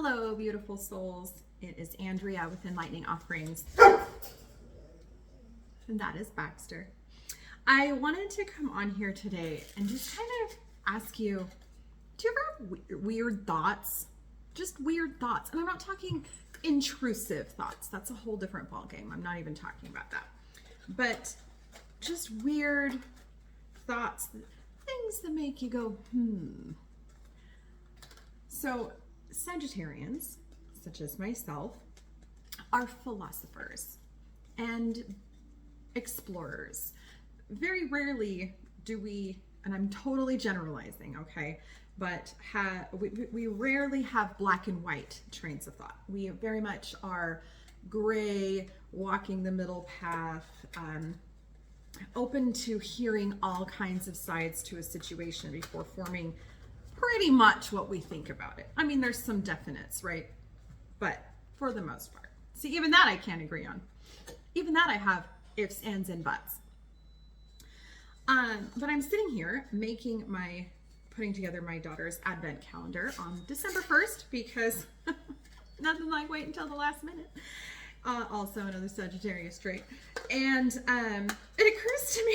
Hello, beautiful souls. It is Andrea with Enlightening Offerings. And that is Baxter. I wanted to come on here today and just kind of ask you, do you ever have weird thoughts? Just weird thoughts. And I'm not talking intrusive thoughts. That's a whole different ballgame. I'm not even talking about that. But just weird thoughts, things that make you go, So Sagittarians, such as myself, are philosophers and explorers. Very rarely do we, and I'm totally generalizing, okay, but we rarely have black and white trains of thought. We very much are gray, walking the middle path, open to hearing all kinds of sides to a situation before forming pretty much what we think about it. I mean, there's some definites, right? But for the most part. See, even that I can't agree on. Even that I have ifs, ands, and buts. But I'm sitting here putting together my daughter's advent calendar on December 1st because nothing like wait until the last minute. Also another Sagittarius trait. And it occurs to me,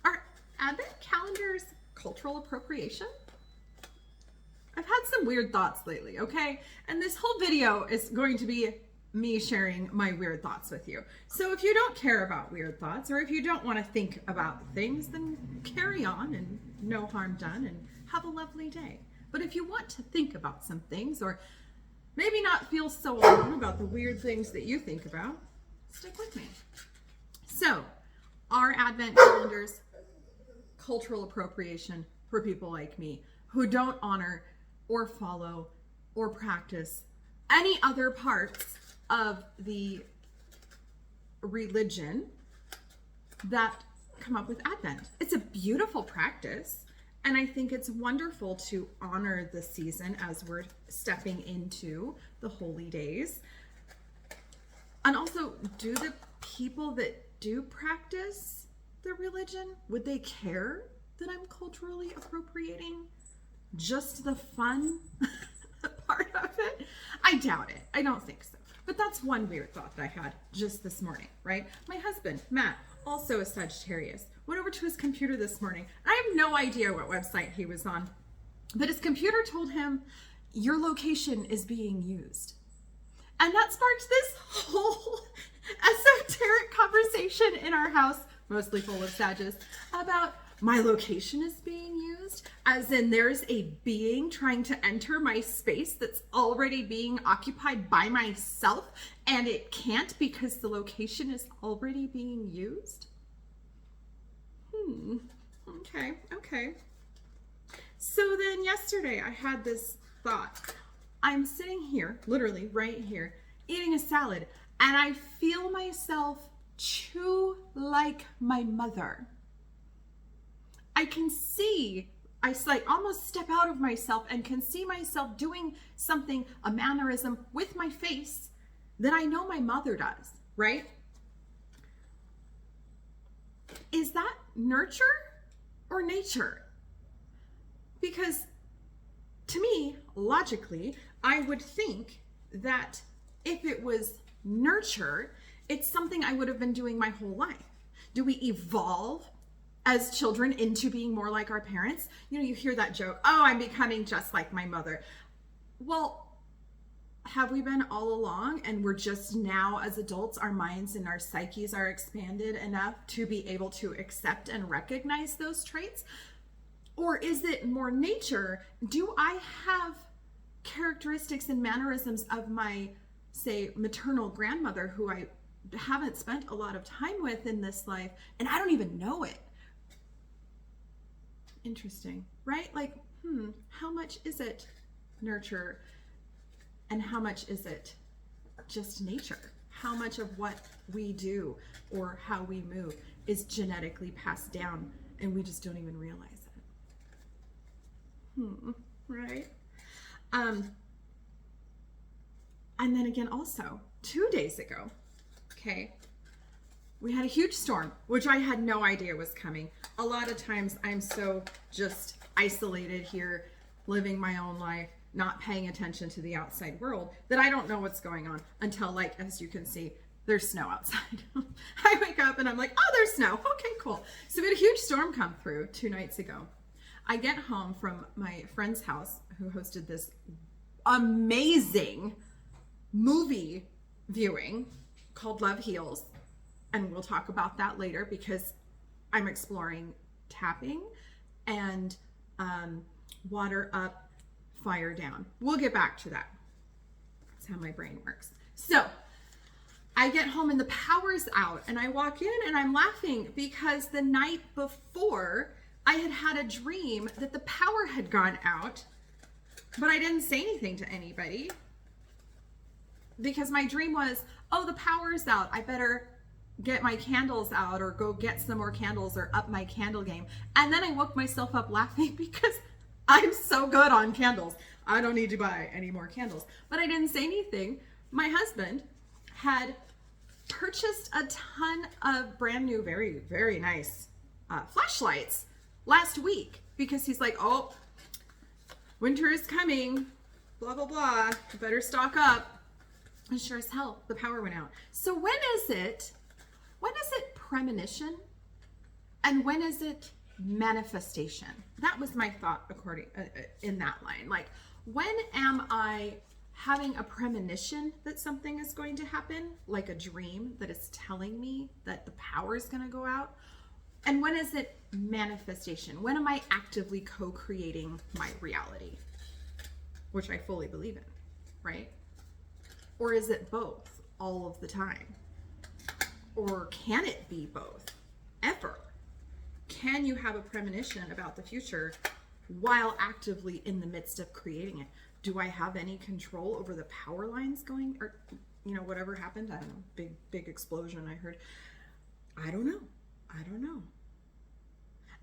are advent calendars cultural appropriation? I've had some weird thoughts lately, okay? And this whole video is going to be me sharing my weird thoughts with you. So if you don't care about weird thoughts, or if you don't want to think about things, then carry on and no harm done and have a lovely day. But if you want to think about some things, or maybe not feel so alone about the weird things that you think about, stick with me. So, are advent calendars cultural appropriation for people like me who don't honor or follow or practice any other parts of the religion that come up with Advent? It's a beautiful practice, and I think it's wonderful to honor the season as we're stepping into the holy days. And also, do the people that do practice the religion, would they care that I'm culturally appropriating just the fun part of it? I doubt it. I don't think so. But that's one weird thought that I had just this morning, right? My husband, Matt, also a Sagittarius, went over to his computer this morning. I have no idea what website he was on, but his computer told him, your location is being used. And that sparked this whole esoteric conversation in our house, mostly full of Sages, about my location is being used, as in there's a being trying to enter my space that's already being occupied by myself, and it can't because the location is already being used? Okay. So then yesterday I had this thought. I'm sitting here, literally right here, eating a salad, and I feel myself chew like my mother. I can see, I almost step out of myself and can see myself doing something, a mannerism with my face that I know my mother does, right? Is that nurture or nature? Because to me, logically, I would think that if it was nurture, it's something I would have been doing my whole life. Do we evolve as children into being more like our parents? You know, you hear that joke, oh, I'm becoming just like my mother. Well, have we been all along, and we're just now as adults, our minds and our psyches are expanded enough to be able to accept and recognize those traits? Or is it more nature? Do I have characteristics and mannerisms of my, say, maternal grandmother, who I haven't spent a lot of time with in this life, and I don't even know it? Interesting, right? Like, how much is it nurture and how much is it just nature? How much of what we do or how we move is genetically passed down and we just don't even realize it? Right? And then again, also 2 days ago, okay, we had a huge storm, which I had no idea was coming. A lot of times I'm so just isolated here, living my own life, not paying attention to the outside world, that I don't know what's going on until, like, as you can see, there's snow outside. I wake up and I'm like, oh, there's snow. Okay, cool. So we had a huge storm come through 2 nights ago. I get home from my friend's house who hosted this amazing movie viewing called Love Heals. And we'll talk about that later because I'm exploring tapping and water up, fire down. We'll get back to that. That's how my brain works. So I get home and the power's out and I walk in and I'm laughing because the night before I had had a dream that the power had gone out, but I didn't say anything to anybody because my dream was, oh, the power's out. I better get my candles out or go get some more candles or up my candle game. And then I woke myself up laughing because I'm so good on candles. I don't need to buy any more candles. But I didn't say anything. My husband had purchased a ton of brand new, very, very nice flashlights last week because he's like, oh, winter is coming, blah, blah, blah. I better stock up. And sure as hell, the power went out. So when is it premonition and when is it manifestation? That was my thought according in that line. Like, when am I having a premonition that something is going to happen, like a dream that is telling me that the power is going to go out? And when is it manifestation? When am I actively co-creating my reality, which I fully believe in, right? Or is it both all of the time? Or can it be both ever? Can you have a premonition about the future while actively in the midst of creating it? Do I have any control over the power lines going, or, you know, whatever happened? I don't know, big explosion I heard. I don't know.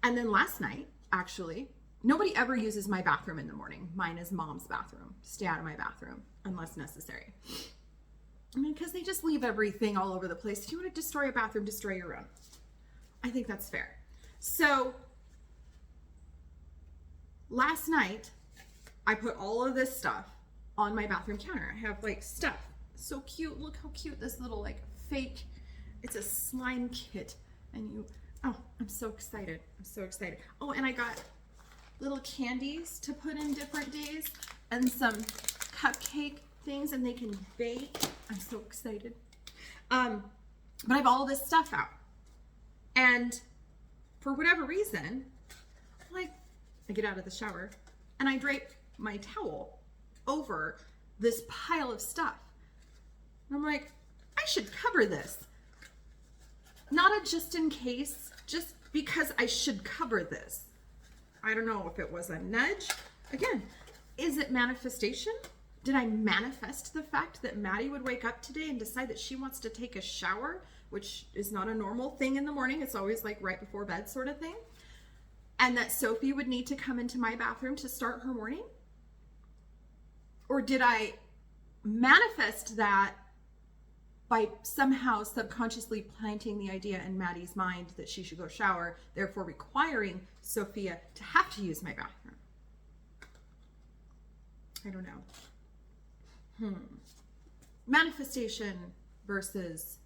And then last night, actually, nobody ever uses my bathroom in the morning. Mine is mom's bathroom. Stay out of my bathroom unless necessary. I mean, because they just leave everything all over the place. If you want to destroy a bathroom, destroy your own. I think that's fair. So last night, I put all of this stuff on my bathroom counter. I have like stuff. So cute. Look how cute this little like fake, it's a slime kit. And you, oh, I'm so excited. Oh, and I got little candies to put in different days and some cupcake things, and they can bake. I'm so excited. But I have all this stuff out. And for whatever reason, like, I get out of the shower and I drape my towel over this pile of stuff. And I'm like, I should cover this. Not a just in case, just because I should cover this. I don't know if it was a nudge. Again, is it manifestation? Did I manifest the fact that Maddie would wake up today and decide that she wants to take a shower, which is not a normal thing in the morning. It's always like right before bed sort of thing. And that Sophie would need to come into my bathroom to start her morning? Or did I manifest that by somehow subconsciously planting the idea in Maddie's mind that she should go shower, therefore requiring Sophia to have to use my bathroom? I don't know. Manifestation versus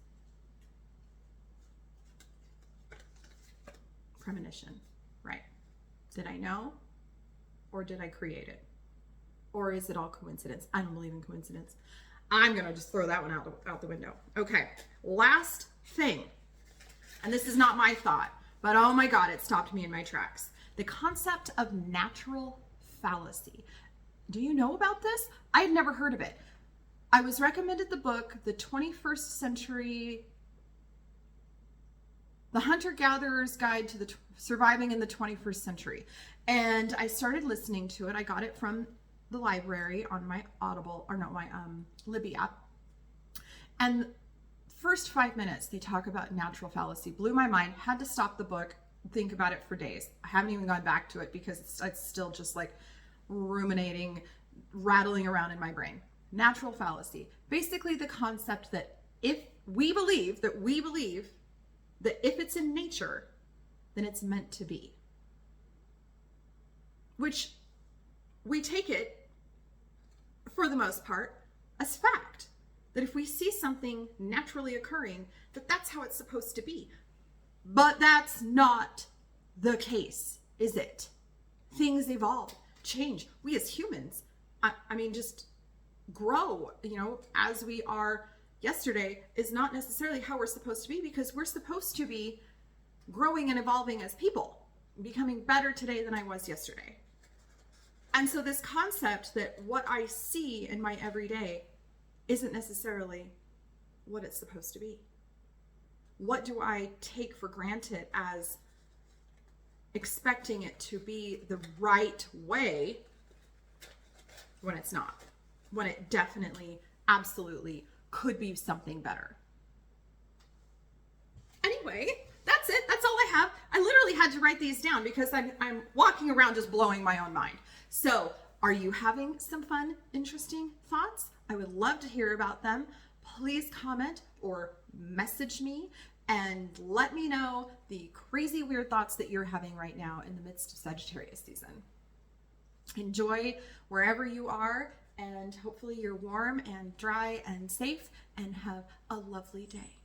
premonition, right? Did I know, or did I create it? Or is it all coincidence? I don't believe in coincidence. I'm gonna just throw that one out the window. Okay, last thing, and this is not my thought, but oh my God, it stopped me in my tracks. The concept of natural fallacy. Do you know about this? I had never heard of it. I was recommended the book, The 21st Century, The Hunter-Gatherer's Guide to Surviving in the 21st Century. And I started listening to it. I got it from the library on my Audible, or no, my Libby app. And first 5 minutes, they talk about natural fallacy. Blew my mind. Had to stop the book, think about it for days. I haven't even gone back to it because it's still just like ruminating, rattling around in my brain. Natural fallacy. Basically the concept that if we believe that if it's in nature, then it's meant to be. Which we take it for the most part, as fact. That if we see something naturally occurring, that that's how it's supposed to be. But that's not the case, is it? Things evolve, change. We as humans, I mean, just grow, as we are yesterday is not necessarily how we're supposed to be, because we're supposed to be growing and evolving as people, becoming better today than I was yesterday. And so this concept that what I see in my everyday isn't necessarily what it's supposed to be. What do I take for granted as expecting it to be the right way when it's not? When it definitely, absolutely could be something better. Anyway, that's it. That's all I have. I literally had to write these down because I'm walking around just blowing my own mind. So, are you having some fun, interesting thoughts? I would love to hear about them. Please comment or message me and let me know the crazy weird thoughts that you're having right now in the midst of Sagittarius season. Enjoy wherever you are, and hopefully you're warm and dry and safe, and have a lovely day.